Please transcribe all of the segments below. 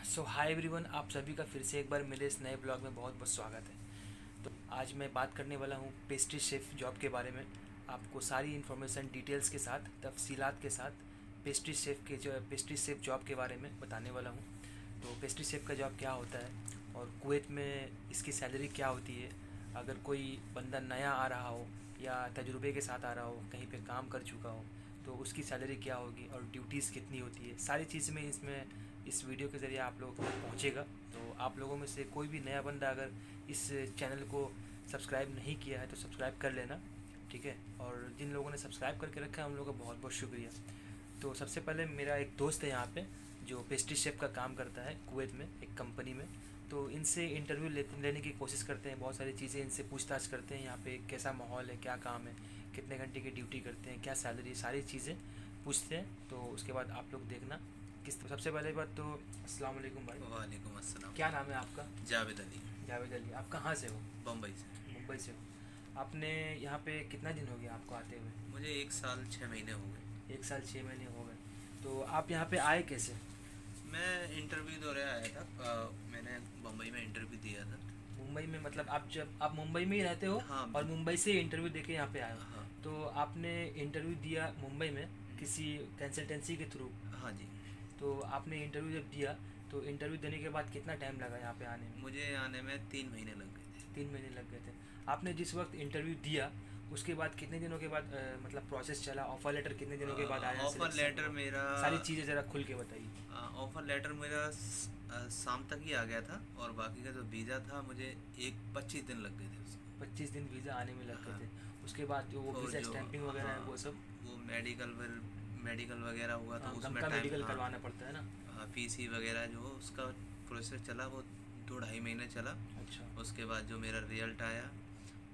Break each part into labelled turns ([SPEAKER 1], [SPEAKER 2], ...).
[SPEAKER 1] सो hi everyone, आप सभी का फिर से एक बार मेरे इस नए ब्लॉग में बहुत बहुत स्वागत है। तो आज मैं बात करने वाला हूँ पेस्ट्री शेफ़ जॉब के बारे में। आपको सारी इन्फॉर्मेशन डिटेल्स के साथ, तफसीलात के साथ पेस्ट्री शेफ़ जॉब के बारे में बताने वाला हूँ। तो पेस्ट्री शेफ़ का जॉब क्या होता है और कुवैत में इसकी सैलरी क्या होती है, अगर कोई बंदा नया आ रहा हो या तजुर्बे के साथ आ रहा हो, कहीं पे काम कर चुका हो, तो उसकी सैलरी क्या होगी और ड्यूटीज़ कितनी होती है, सारी चीज़ें मैं इस वीडियो के ज़रिए आप लोगों तक पहुँचेगा। तो आप लोगों में से कोई भी नया बंदा अगर इस चैनल को सब्सक्राइब नहीं किया है तो सब्सक्राइब कर लेना, ठीक है। और जिन लोगों ने सब्सक्राइब करके रखा है उन लोगों का बहुत बहुत शुक्रिया। तो सबसे पहले मेरा एक दोस्त है यहाँ पे जो पेस्ट्री शेफ़ का काम करता है कुवैत में एक कंपनी में। तो इनसे इंटरव्यू लेने की कोशिश करते हैं, बहुत सारी चीज़ें इनसे पूछताछ करते हैं, यहाँ पे कैसा माहौल है, क्या काम है, कितने घंटे की ड्यूटी करते हैं, क्या सैलरी, सारी चीज़ें पूछते हैं। तो उसके बाद आप लोग देखना किस। सबसे पहले बात तो अस्सलाम वालेकुम भाई।
[SPEAKER 2] वालेकुम अस्सलाम।
[SPEAKER 1] क्या नाम है आपका?
[SPEAKER 2] जावेद अली।
[SPEAKER 1] जावेद अली। आप कहाँ से हो?
[SPEAKER 2] बम्बई से।
[SPEAKER 1] मुंबई से हो। आपने यहाँ पे कितना दिन हो गया आपको आते हुए?
[SPEAKER 2] मुझे 1 साल 6 महीने हो गए।
[SPEAKER 1] 1 साल 6 महीने हो गए। तो आप यहाँ पे आए कैसे?
[SPEAKER 2] मैं इंटरव्यू दौरे आया था। मैंने बम्बई में इंटरव्यू दिया था।
[SPEAKER 1] मुंबई में मतलब आप मुंबई में ही रहते हो
[SPEAKER 2] हाँ।
[SPEAKER 1] और मुंबई से इंटरव्यू देके यहाँ पे आए हो?
[SPEAKER 2] हाँ।
[SPEAKER 1] तो आपने इंटरव्यू दिया मुंबई में किसी कंसल्टेंसी के थ्रू?
[SPEAKER 2] हाँ जी।
[SPEAKER 1] तो आपने इंटरव्यू जब दिया तो इंटरव्यू देने के बाद कितना टाइम लगा यहाँ पे आने में?
[SPEAKER 2] मुझे आने में 3 महीने लग गए थे।
[SPEAKER 1] 3 महीने लग गए थे। आपने जिस वक्त इंटरव्यू दिया उसके बाद कितने दिनों के बाद मतलब प्रोसेस चला, ऑफर लेटर कितने दिनों के बाद आया,
[SPEAKER 2] ऑफर
[SPEAKER 1] सिलेक्शन
[SPEAKER 2] लेटर
[SPEAKER 1] हुआ?
[SPEAKER 2] मेरा
[SPEAKER 1] सारी चीज़ें ज़रा खुल के बताइए।
[SPEAKER 2] ऑफर लेटर मेरा शाम तक ही आ गया था, और बाकी का जो वीज़ा था मुझे 25 दिन लग गए थे उसको।
[SPEAKER 1] 25 दिन वीज़ा आने में लग
[SPEAKER 2] हाँ।
[SPEAKER 1] गए थे। उसके बाद जो वो
[SPEAKER 2] और
[SPEAKER 1] वीज़ा
[SPEAKER 2] जो
[SPEAKER 1] स्टैंपिंग वगैरह है
[SPEAKER 2] हाँ,
[SPEAKER 1] वो सब?
[SPEAKER 2] वो मेडिकल वगैरह हुआ तो
[SPEAKER 1] गम
[SPEAKER 2] उसमें
[SPEAKER 1] का
[SPEAKER 2] टाइम।
[SPEAKER 1] मेडिकल
[SPEAKER 2] हाँ।
[SPEAKER 1] करवाना पड़ता है ना?
[SPEAKER 2] हाँ, पीसी वगैरह जो उसका प्रोसेस चला वो 2 ढाई महीने चला।
[SPEAKER 1] अच्छा।
[SPEAKER 2] उसके बाद जो मेरा रिजल्ट आया,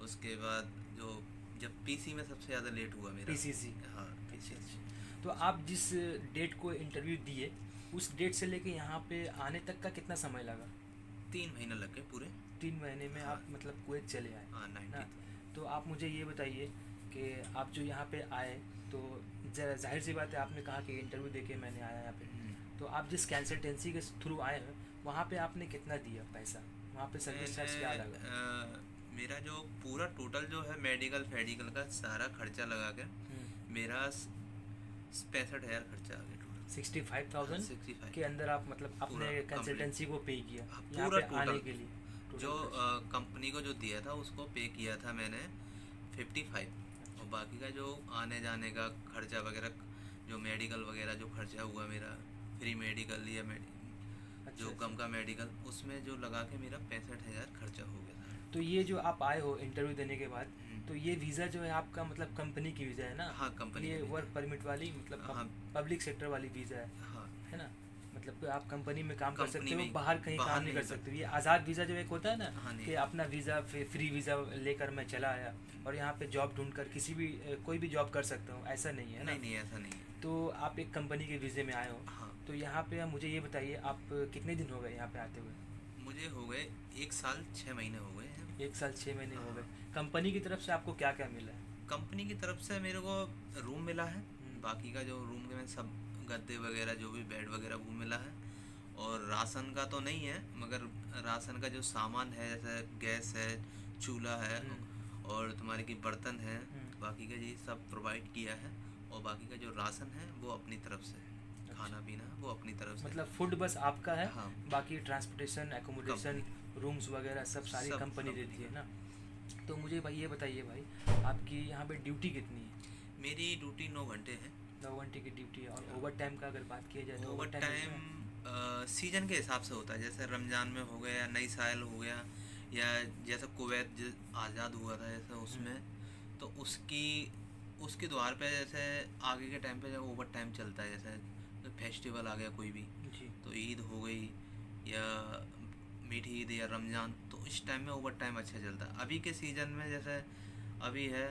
[SPEAKER 2] उसके बाद जो जब पीसी में सबसे ज़्यादा लेट हुआ मेरा।
[SPEAKER 1] पीसीसी।
[SPEAKER 2] हाँ,
[SPEAKER 1] अच्छा
[SPEAKER 2] पीसी।
[SPEAKER 1] अच्छा। तो आप जिस डेट को इंटरव्यू दिए उस डेट से लेके यहाँ पे आने तक का कितना समय लगा?
[SPEAKER 2] 3 महीने लग गए पूरे।
[SPEAKER 1] 3 महीने में
[SPEAKER 2] हाँ।
[SPEAKER 1] आप मतलब कुवैत चले आए
[SPEAKER 2] हाँ,
[SPEAKER 1] ना?
[SPEAKER 2] 90।
[SPEAKER 1] तो आप मुझे ये बताइए कि आप जो यहाँ पे आए तो जाहिर सी बात है, आपने कहा कि इंटरव्यू देके मैंने आया यहाँ पे। तो आप जिस कंसल्टेंसी के थ्रू आए हैं वहाँ पे आपने कितना दिया पैसा? वहाँ पे सर्विस चार्ज क्या लगा?
[SPEAKER 2] मेरा जो पूरा टोटल जो है मेडिकल फेडिकल का सारा खर्चा लगा के मेरा 65,000 खर्चा आ गया टोटल।
[SPEAKER 1] 65,000
[SPEAKER 2] 65।
[SPEAKER 1] के अंदर आप मतलब अपने
[SPEAKER 2] पूरा
[SPEAKER 1] कंसल्टेंसी को पे किया यहाँ
[SPEAKER 2] पूरा
[SPEAKER 1] पे आने
[SPEAKER 2] टोटल
[SPEAKER 1] के लिए?
[SPEAKER 2] जो
[SPEAKER 1] टोटल खर्च।
[SPEAKER 2] कंपनी को जो दिया था उसको पे किया था मैंने 55। और बाकी का जो आने जाने का खर्चा वगैरह, जो मेडिकल वगैरह जो खर्चा हुआ मेरा, फ्री मेडिकल या
[SPEAKER 1] अच्छा
[SPEAKER 2] जो
[SPEAKER 1] अच्छा।
[SPEAKER 2] कम का मेडिकल, उसमें जो लगा के मेरा 65,000 खर्चा हो गया था।
[SPEAKER 1] तो ये जो आप आए हो इंटरव्यू देने के बाद,
[SPEAKER 2] हम्म।
[SPEAKER 1] तो ये वीज़ा जो है आपका मतलब कंपनी की वीज़ा है ना?
[SPEAKER 2] हाँ, कंपनी
[SPEAKER 1] ये
[SPEAKER 2] का वीज़ा।
[SPEAKER 1] वर्क परमिट वाली मतलब
[SPEAKER 2] हाँ।
[SPEAKER 1] पब्लिक सेक्टर वाली वीज़ा
[SPEAKER 2] हाँ।
[SPEAKER 1] है ना? मतलब कि आप कंपनी में काम कर
[SPEAKER 2] कंपनी
[SPEAKER 1] सकते हो,
[SPEAKER 2] में
[SPEAKER 1] बाहर कहीं
[SPEAKER 2] बाहर
[SPEAKER 1] काम नहीं कर
[SPEAKER 2] नहीं
[SPEAKER 1] सकते। ये आज़ाद वीज़ा जो एक होता है ना,
[SPEAKER 2] हाँ, नहीं।
[SPEAKER 1] कि अपना वीज़ा फ्री वीज़ा लेकर मैं चला आया और यहाँ पे जॉब ढूंढकर किसी भी कोई भी जॉब कर सकता हूँ, ऐसा नहीं है ना?
[SPEAKER 2] नहीं नहीं, ऐसा नहीं है।
[SPEAKER 1] तो आप एक कंपनी के वीज़े में आए हो।
[SPEAKER 2] हाँ।
[SPEAKER 1] तो यहाँ पे आप मुझे ये बताइए, आप कितने दिन हो गए यहाँ पे आते हुए?
[SPEAKER 2] मुझे हो गए 1 साल 6 महीने हो गए हैं।
[SPEAKER 1] 1 साल 6 महीने हो
[SPEAKER 2] हाँ।
[SPEAKER 1] गए। कंपनी की तरफ से आपको क्या क्या मिला है?
[SPEAKER 2] कंपनी की तरफ से मेरे को रूम मिला है।
[SPEAKER 1] हम्म।
[SPEAKER 2] बाकी का जो रूम में सब गद्दे वगैरह जो भी बेड वगैरह वो मिला है। और राशन का तो नहीं है, मगर राशन का जो सामान है जैसे गैस है, चूल्हा है, और तुम्हारे की बर्तन है, बाकी का ये सब प्रोवाइड किया है। और बाकी का जो राशन है वो अपनी तरफ से है। खाना पीना वो अपनी तरफ से।
[SPEAKER 1] मतलब फूड बस आपका है?
[SPEAKER 2] हाँ।
[SPEAKER 1] बाकी ट्रांसपोर्टेशन, एकोमोडेशन, रूम्स वगैरह सब सारी
[SPEAKER 2] सब
[SPEAKER 1] कंपनी
[SPEAKER 2] कंपनी
[SPEAKER 1] देती है
[SPEAKER 2] का।
[SPEAKER 1] ना? तो मुझे भाई ये बताइए भाई, आपकी यहाँ पे ड्यूटी कितनी है?
[SPEAKER 2] मेरी ड्यूटी 9 घंटे है।
[SPEAKER 1] 9 घंटे की ड्यूटी है। और ओवर टाइम का अगर बात किया जाए तो
[SPEAKER 2] over
[SPEAKER 1] over time
[SPEAKER 2] time season के हिसाब से होता है। जैसे रमज़ान में हो गया, नई साल हो गया, या जैसे कुवैत आज़ाद हुआ था जैसे उसमें, तो उसकी उसके द्वार पे जैसे आगे के टाइम पे जब ओवर टाइम चलता है, जैसे फेस्टिवल आ गया कोई भी,
[SPEAKER 1] जी।
[SPEAKER 2] तो ईद हो गई या मीठी ईद या रमज़ान, तो इस टाइम में ओवर टाइम अच्छा चलता है। अभी के सीज़न में जैसे अभी है,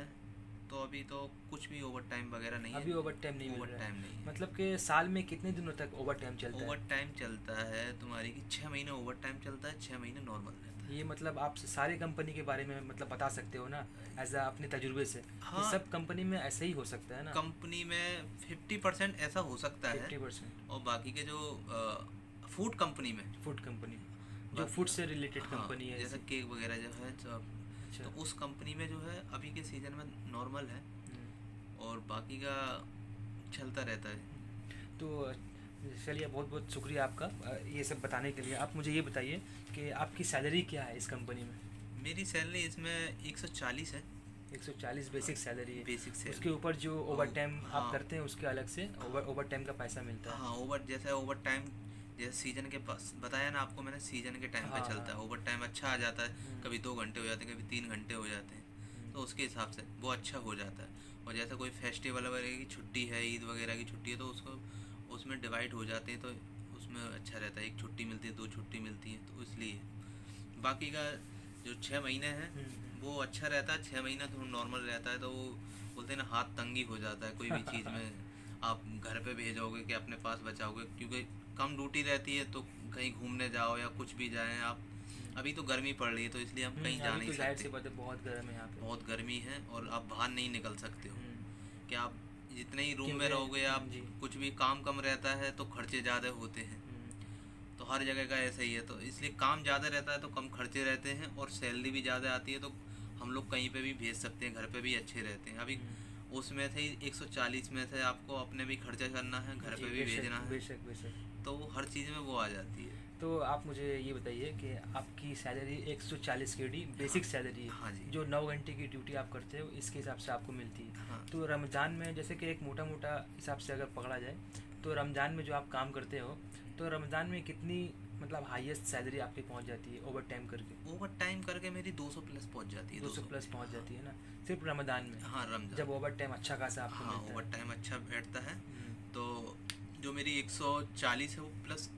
[SPEAKER 2] तो अभी तो कुछ भी ओवर टाइम वगैरह नहीं है।
[SPEAKER 1] अभी ओवर टाइम नहीं मिल
[SPEAKER 2] ओवर
[SPEAKER 1] रहा
[SPEAKER 2] टाइम
[SPEAKER 1] है?
[SPEAKER 2] नहीं है।
[SPEAKER 1] मतलब कि साल में कितने दिनों तक ओवर टाइम चलता
[SPEAKER 2] ओवर
[SPEAKER 1] है?
[SPEAKER 2] टाइम चलता है तुम्हारी कि 6 महीने ओवर टाइम चलता है, 6 महीने नॉर्मल रहता है।
[SPEAKER 1] ये मतलब आप सारे कंपनी के बारे में मतलब बता सकते हो ना, एज अपने तजुर्बे से?
[SPEAKER 2] हाँ।
[SPEAKER 1] ये सब कंपनी में ऐसे ही हो सकता है ना?
[SPEAKER 2] कंपनी में 50% ऐसा हो सकता है।
[SPEAKER 1] 50%।
[SPEAKER 2] और बाकी के जो फूड कंपनी में।
[SPEAKER 1] फूड कंपनी जो
[SPEAKER 2] बाकी
[SPEAKER 1] फूड से रिलेटेड
[SPEAKER 2] हाँ,
[SPEAKER 1] कंपनी है
[SPEAKER 2] जैसे
[SPEAKER 1] ऐसी।
[SPEAKER 2] केक वगैरह जो है
[SPEAKER 1] अच्छा।
[SPEAKER 2] तो उस कंपनी में जो है अभी के सीज़न में नॉर्मल है, और बाकी का चलता रहता है।
[SPEAKER 1] तो चलिए, बहुत बहुत शुक्रिया आपका ये सब बताने के लिए। आप मुझे ये बताइए कि आपकी सैलरी क्या है इस कंपनी में?
[SPEAKER 2] मेरी सैलरी इसमें 140 है।
[SPEAKER 1] 140 बेसिक सैलरी है।
[SPEAKER 2] बेसिक
[SPEAKER 1] उसके
[SPEAKER 2] सैलरी।
[SPEAKER 1] ऊपर जो ओवर टाइम आप
[SPEAKER 2] हाँ
[SPEAKER 1] करते हैं उसके अलग से ओवर टाइम का पैसा मिलता है।
[SPEAKER 2] हाँ, ओवर टाइम जैसे सीजन के पास बताया ना आपको मैंने, सीजन के टाइम पे
[SPEAKER 1] हाँ
[SPEAKER 2] चलता
[SPEAKER 1] हाँ।
[SPEAKER 2] है। ओवर टाइम अच्छा आ जाता है,
[SPEAKER 1] हम्म,
[SPEAKER 2] कभी 2 घंटे हो जाते हैं, कभी 3 घंटे हो जाते हैं, तो उसके हिसाब से वो अच्छा हो जाता है। और जैसे कोई फेस्टिवल वगैरह की छुट्टी है, ईद वगैरह की छुट्टी है, तो उसको उसमें डिवाइड हो जाते हैं, तो उसमें अच्छा रहता है। एक छुट्टी मिलती है, 2 छुट्टी मिलती है, तो इसलिए बाकी का जो 6 महीने हैं वो अच्छा रहता है। 6 महीना तो नॉर्मल रहता है, तो वो बोलते हैं ना, हाथ तंगी हो जाता है कोई भी चीज़ में। आप घर पे भेजोगे कि अपने पास बचाओगे, क्योंकि कम ड्यूटी रहती है, तो कहीं घूमने जाओ या कुछ भी जाएं आप। अभी तो गर्मी पड़ रही है, तो इसलिए हम कहीं जा
[SPEAKER 1] अभी
[SPEAKER 2] नहीं
[SPEAKER 1] तो जाहिर सी
[SPEAKER 2] सकते।
[SPEAKER 1] बात है, बहुत गर्म है यहाँ पे।
[SPEAKER 2] बहुत गर्मी है और आप बाहर नहीं निकल सकते हो, कि आप जितने ही रूम में
[SPEAKER 1] क्योंकि
[SPEAKER 2] रहोगे आप,
[SPEAKER 1] जी।
[SPEAKER 2] कुछ भी काम कम रहता है तो खर्चे ज़्यादा होते हैं। तो हर जगह का ऐसा ही है, तो इसलिए काम ज़्यादा रहता है तो कम खर्चे रहते हैं, और सैलरी भी ज़्यादा आती है, तो हम लोग कहीं पे भी भेज सकते हैं, घर पे भी अच्छे रहते हैं। अभी उसमें से ही 140 में से आपको अपने भी खर्चा करना है, घर
[SPEAKER 1] जी
[SPEAKER 2] पे भी
[SPEAKER 1] बेशक
[SPEAKER 2] भेजना है,
[SPEAKER 1] बेशक बेशक।
[SPEAKER 2] तो हर चीज़ में वो आ जाती है।
[SPEAKER 1] तो आप मुझे ये बताइए कि आपकी सैलरी 140 के डी बेसिक सैलरी
[SPEAKER 2] हाँ
[SPEAKER 1] है,
[SPEAKER 2] जी।
[SPEAKER 1] जो 9 घंटे की ड्यूटी आप करते हो इसके हिसाब से आपको मिलती है।
[SPEAKER 2] हाँ।
[SPEAKER 1] तो रमज़ान में जैसे कि एक मोटा मोटा हिसाब से अगर पकड़ा जाए, तो रमज़ान में जो आप काम करते हो, तो रमज़ान में कितनी मतलब हाईएस्ट सैलरी आपकी पहुंच जाती है ओवर टाइम करके?
[SPEAKER 2] ओवर टाइम करके मेरी 200 प्लस पहुंच जाती है।
[SPEAKER 1] 200 प्लस पहुंच
[SPEAKER 2] हाँ।
[SPEAKER 1] जाती है ना, सिर्फ रमज़ान में,
[SPEAKER 2] हाँ, रमजान।
[SPEAKER 1] जब ओवर टाइम अच्छा खासा आपको
[SPEAKER 2] हाँ,
[SPEAKER 1] मिलता
[SPEAKER 2] ओवर
[SPEAKER 1] है।
[SPEAKER 2] टाइम अच्छा बैठता है,
[SPEAKER 1] हम्म,
[SPEAKER 2] तो जो मेरी 140 है वो प्लस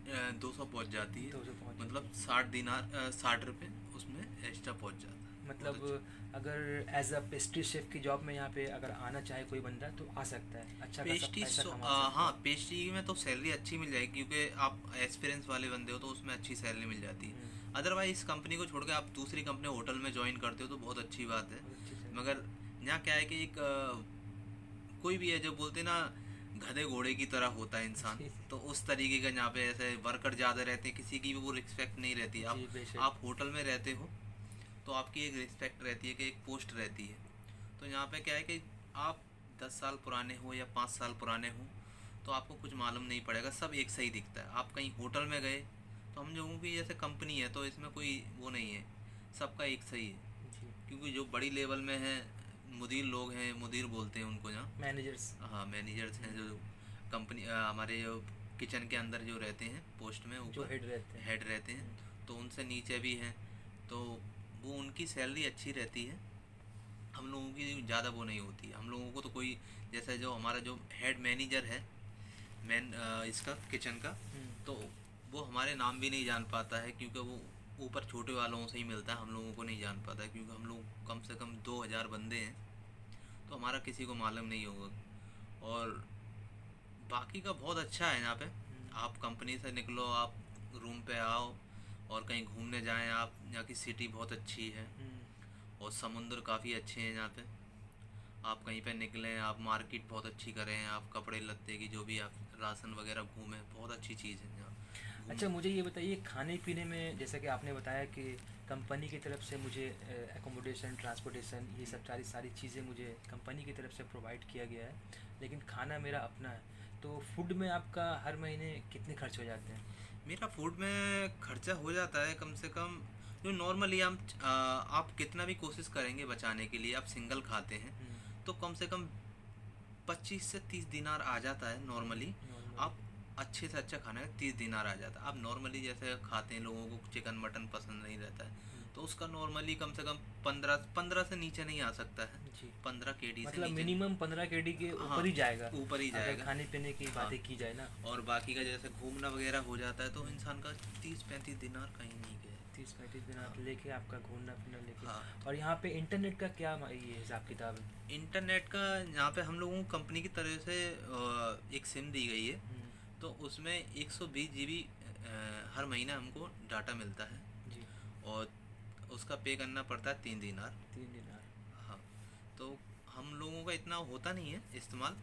[SPEAKER 2] 200 पहुँच जाती है।
[SPEAKER 1] 200 पहुंच जाती
[SPEAKER 2] मतलब
[SPEAKER 1] है।
[SPEAKER 2] 60 दिनार 60 रुपये उसमें एक्स्ट्रा पहुँच जाता है। बहुत अच्छा।
[SPEAKER 1] मतलब अगर एज अ पेस्ट्री शेफ की जॉब में यहाँ पे अगर आना चाहे कोई बंदा, तो आ सकता है, अच्छा खासा
[SPEAKER 2] पेस्ट्री
[SPEAKER 1] पैसा कमा सकता
[SPEAKER 2] हाँ,
[SPEAKER 1] है।
[SPEAKER 2] पेस्ट्री में तो सैलरी अच्छी मिल जाएगी, क्योंकि आप एक्सपीरियंस वाले बंदे हो, तो उसमें अच्छी सैलरी मिल जाती है।
[SPEAKER 1] हम्म,
[SPEAKER 2] अदरवाइज इस कंपनी को छोड़ के आप दूसरी कंपनी होटल में ज्वाइन करते हो तो बहुत अच्छी बात है।
[SPEAKER 1] बहुत अच्छी सैलरी।
[SPEAKER 2] मगर यहाँ क्या है कि एक कोई भी है जो बोलते हैं ना, गधे घोड़े की तरह होता है इंसान,
[SPEAKER 1] जी
[SPEAKER 2] तो उस तरीके का यहाँ पे ऐसे वर्कर ज़्यादा रहते हैं, किसी की भी वो रिस्पेक्ट नहीं रहती।
[SPEAKER 1] जी बेशक।
[SPEAKER 2] आप होटल में रहते हो तो आपकी एक रिस्पेक्ट रहती है, कि एक पोस्ट रहती है। तो यहाँ पे क्या है कि आप 10 साल पुराने हो या 5 साल पुराने हो, तो आपको कुछ मालूम नहीं पड़ेगा, सब एक सही दिखता है। आप कहीं होटल में गए, तो हम लोगों की जैसे कंपनी है, तो इसमें कोई वो नहीं है, सबका एक सही है।
[SPEAKER 1] जी।
[SPEAKER 2] क्योंकि जो बड़ी लेवल में है, मुदीर लोग हैं, मुदीर बोलते हैं उनको यहाँ।
[SPEAKER 1] मैनेजर्स।
[SPEAKER 2] हाँ, मैनेजर्स हैं, जो कंपनी हमारे जो किचन के अंदर जो रहते हैं पोस्ट में
[SPEAKER 1] जो
[SPEAKER 2] ऊपर,
[SPEAKER 1] हेड रहते हैं।
[SPEAKER 2] हेड रहते हैं, तो उनसे नीचे भी हैं, तो वो उनकी सैलरी अच्छी रहती है। हम लोगों की ज़्यादा वो नहीं होती है। हम लोगों को तो कोई, जैसे जो हमारा जो हेड मैनेजर है, इसका किचन का, तो वो हमारे नाम भी नहीं जान पाता है, क्योंकि वो ऊपर छोटे वालों से ही मिलता है, हम लोगों को नहीं जान पाता है, क्योंकि हम लोग कम से कम 2000 बंदे हैं, तो हमारा किसी को मालूम नहीं होगा। और बाकी का बहुत अच्छा है यहाँ पे। आप कंपनी से निकलो, आप रूम पे आओ, और कहीं घूमने जाएं आप, यहाँ की सिटी बहुत अच्छी है, और समुंदर काफ़ी अच्छे हैं यहाँ पे। आप कहीं पे निकलें, आप मार्केट बहुत अच्छी करें, आप कपड़े लत्ते की जो भी आप राशन वगैरह घूमें, बहुत अच्छी चीज़ है यहाँ
[SPEAKER 1] अच्छा,
[SPEAKER 2] घूम।
[SPEAKER 1] मुझे ये बताइए, खाने पीने में जैसा कि आपने बताया कि कंपनी की तरफ से मुझे एकोमोडेशन, ट्रांसपोर्टेशन, ये सब सारी सारी चीज़ें मुझे कंपनी की तरफ से प्रोवाइड किया गया है, लेकिन खाना मेरा अपना है। तो फूड में आपका हर महीने कितने खर्च हो जाते हैं?
[SPEAKER 2] मेरा फूड में खर्चा हो जाता है कम से कम, जो नॉर्मली आप कितना भी कोशिश करेंगे बचाने के लिए, आप सिंगल खाते हैं, तो कम से कम 25 से 30 दिनार आ जाता है नॉर्मली।
[SPEAKER 1] नॉर्मली।
[SPEAKER 2] आप अच्छे से अच्छा खाना है, 30 दिनार आ जाता है। आप नॉर्मली जैसे खाते हैं, लोगों को चिकन मटन पसंद नहीं रहता है, तो उसका नॉर्मली कम से कम 15 से नीचे नहीं आ सकता है।
[SPEAKER 1] जी।
[SPEAKER 2] 15 केडी से
[SPEAKER 1] मतलब
[SPEAKER 2] नीचे
[SPEAKER 1] मिनिमम 15 केडी के
[SPEAKER 2] हाँ,
[SPEAKER 1] ऊपर ही जाएगा,
[SPEAKER 2] ऊपर ही
[SPEAKER 1] अगर
[SPEAKER 2] जाएगा।
[SPEAKER 1] खाने पीने की
[SPEAKER 2] हाँ,
[SPEAKER 1] बातें की जाए ना।
[SPEAKER 2] और बाकी का जैसे घूमना वगैरह हो जाता है, तो इंसान का 30-35 दिनार कहीं नहीं गए।
[SPEAKER 1] 30-35 दिन
[SPEAKER 2] हाँ।
[SPEAKER 1] आप लेके, आपका घूमना फिरना लेके।
[SPEAKER 2] हाँ।
[SPEAKER 1] और यहाँ पे इंटरनेट का क्या ये हिसाब किताब है?
[SPEAKER 2] इंटरनेट का यहाँ पे हम लोगों को कंपनी की तरफ से एक सिम दी गई है, तो उसमें 120 GB हर महीना हमको डाटा मिलता है,
[SPEAKER 1] जी।
[SPEAKER 2] और उसका पे करना पड़ता है 3 दिनार।
[SPEAKER 1] 3 दिन।
[SPEAKER 2] हाँ, तो हम लोगों का इतना होता नहीं है इस्तेमाल,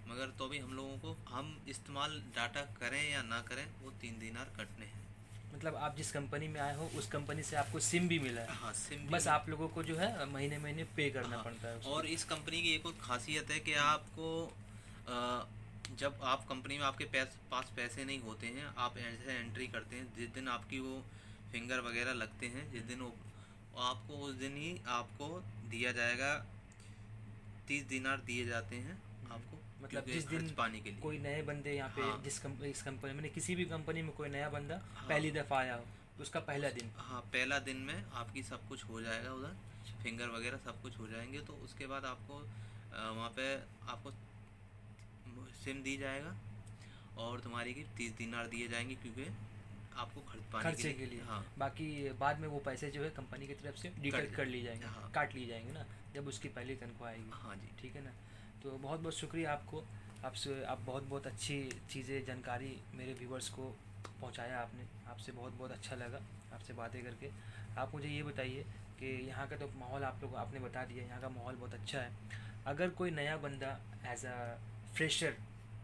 [SPEAKER 2] मगर तो भी हम लोगों को हम इस्तेमाल डाटा करें या ना करें वो 3 दिनार कटने हैं।
[SPEAKER 1] मतलब आप जिस कंपनी में आए हो उस कंपनी से आपको सिम भी मिला है,
[SPEAKER 2] हाँ, सिम भी
[SPEAKER 1] बस आप लोगों को जो है महीने महीने पे करना
[SPEAKER 2] हाँ,
[SPEAKER 1] पड़ता है
[SPEAKER 2] और
[SPEAKER 1] उसकी।
[SPEAKER 2] इस कंपनी की एक और खासियत है कि आपको जब आप कंपनी में आपके पास पैसे नहीं होते हैं, आप ऐसे एंट्री करते हैं, जिस दिन आपकी वो फिंगर वगैरह लगते हैं, जिस दिन वो आपको उस दिन ही आपको दिया जाएगा, 30 दिनार दिए जाते हैं आपको,
[SPEAKER 1] मतलब
[SPEAKER 2] क्योंकि
[SPEAKER 1] जिस दिन
[SPEAKER 2] खर्च पाने के लिए।
[SPEAKER 1] कोई नए बंदे यहाँ पे
[SPEAKER 2] हाँ
[SPEAKER 1] इस कंपनी में, किसी भी कंपनी में कोई नया बंदा
[SPEAKER 2] हाँ,
[SPEAKER 1] पहली दफ़ा आया हो तो उसका पहला दिन।
[SPEAKER 2] हाँ, पहला दिन में आपकी सब कुछ हो जाएगा उधर, फिंगर वगैरह सब कुछ हो जाएंगे, तो उसके बाद आपको वहाँ पे आपको सिम दी जाएगा और तुम्हारी की 30 दिनार दिए जाएंगे, क्योंकि आपको खर्च पाने के
[SPEAKER 1] खर्चे के
[SPEAKER 2] लिए।
[SPEAKER 1] लिए।
[SPEAKER 2] हाँ,
[SPEAKER 1] बाकी बाद में वो पैसे जो है कंपनी की तरफ से डिडक्ट कर ली जाएंगे,
[SPEAKER 2] हाँ
[SPEAKER 1] काट ली जाएंगे ना, जब उसकी पहली तनख्वाह आएगी।
[SPEAKER 2] हाँ जी।
[SPEAKER 1] ठीक है ना। तो बहुत बहुत शुक्रिया आपको, आपसे आप बहुत बहुत अच्छी चीज़ें जानकारी मेरे व्यूवर्स को पहुंचाया आपने। आपसे बहुत बहुत अच्छा लगा आपसे बातें करके। आप मुझे ये बताइए कि यहाँ का तो माहौल आप लोग आपने बता दिया, यहाँ का माहौल बहुत अच्छा है। अगर कोई नया बंदा as a fresher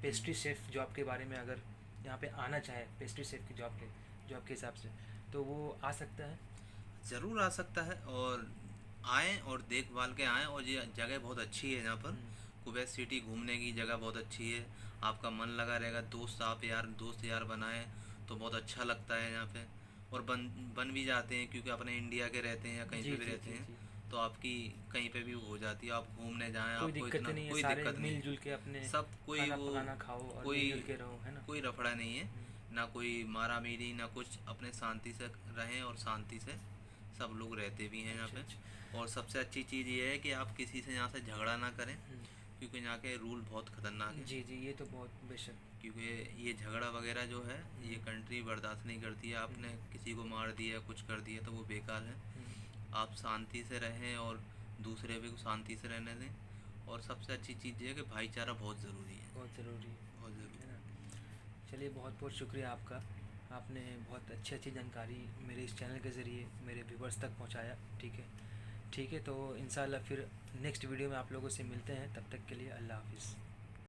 [SPEAKER 1] pastry chef job के बारे में अगर यहाँ पे आना चाहे, पेस्ट्री शेफ़ की जॉब के हिसाब से, तो वो आ सकता है?
[SPEAKER 2] ज़रूर आ सकता है, और आएँ और देखभाल के आएँ, और ये जगह बहुत अच्छी है यहाँ पर।
[SPEAKER 1] हम्म,
[SPEAKER 2] कुवैत सिटी घूमने की जगह बहुत अच्छी है, आपका मन लगा रहेगा। दोस्त यार बनाए तो बहुत अच्छा लगता है यहाँ पे, और बन भी जाते हैं, क्योंकि अपने इंडिया के रहते हैं या कहीं
[SPEAKER 1] जी
[SPEAKER 2] पे भी
[SPEAKER 1] जी
[SPEAKER 2] रहते
[SPEAKER 1] जी
[SPEAKER 2] हैं,
[SPEAKER 1] जी।
[SPEAKER 2] तो आपकी कहीं पे भी हो जाती है। आप घूमने जाएं,
[SPEAKER 1] कोई
[SPEAKER 2] आपको
[SPEAKER 1] दिक्कत
[SPEAKER 2] इतना
[SPEAKER 1] नहीं है,
[SPEAKER 2] कोई
[SPEAKER 1] सारे
[SPEAKER 2] दिक्कत नहीं
[SPEAKER 1] मिलजुल के
[SPEAKER 2] है।
[SPEAKER 1] अपने
[SPEAKER 2] सब कोई
[SPEAKER 1] खाना
[SPEAKER 2] वो
[SPEAKER 1] पकाना खाओ और
[SPEAKER 2] कोई
[SPEAKER 1] मिलजुल के रहो, है ना।
[SPEAKER 2] कोई रफड़ा नहीं है,
[SPEAKER 1] हम्म,
[SPEAKER 2] ना कोई मारा मारी, ना कुछ। अपने शांति से रहें, और शांति से सब लोग रहते भी हैं यहाँ
[SPEAKER 1] अच्छा
[SPEAKER 2] पे।
[SPEAKER 1] अच्छा।
[SPEAKER 2] और सबसे अच्छी चीज़ ये है कि आप किसी से यहाँ से झगड़ा ना करें,
[SPEAKER 1] हम्म,
[SPEAKER 2] क्योंकि यहाँ के रूल बहुत ख़तरनाक है।
[SPEAKER 1] जी जी, ये तो बहुत बेशक।
[SPEAKER 2] क्योंकि ये झगड़ा वगैरह जो है, ये
[SPEAKER 1] हम्म,
[SPEAKER 2] कंट्री बर्दाश्त नहीं करती है। आपने
[SPEAKER 1] हम्म,
[SPEAKER 2] किसी को मार दिया, कुछ कर दिया, तो वो बेकार है।
[SPEAKER 1] हम्म,
[SPEAKER 2] आप शांति से रहें और दूसरे भी को शांति से रहने दें। और सबसे अच्छी चीज़ ये है कि भाईचारा बहुत ज़रूरी है,
[SPEAKER 1] बहुत ज़रूरी
[SPEAKER 2] बहुत
[SPEAKER 1] है
[SPEAKER 2] ज़रूरी
[SPEAKER 1] ना। चलिए, बहुत बहुत शुक्रिया आपका। आपने बहुत अच्छी अच्छी जानकारी मेरे इस चैनल के ज़रिए मेरे व्यूवर्स तक पहुंचाया। ठीक है, ठीक है। तो इंशाल्लाह फिर नेक्स्ट वीडियो में आप लोगों से मिलते हैं। तब तक के लिए अल्लाह हाफिज़।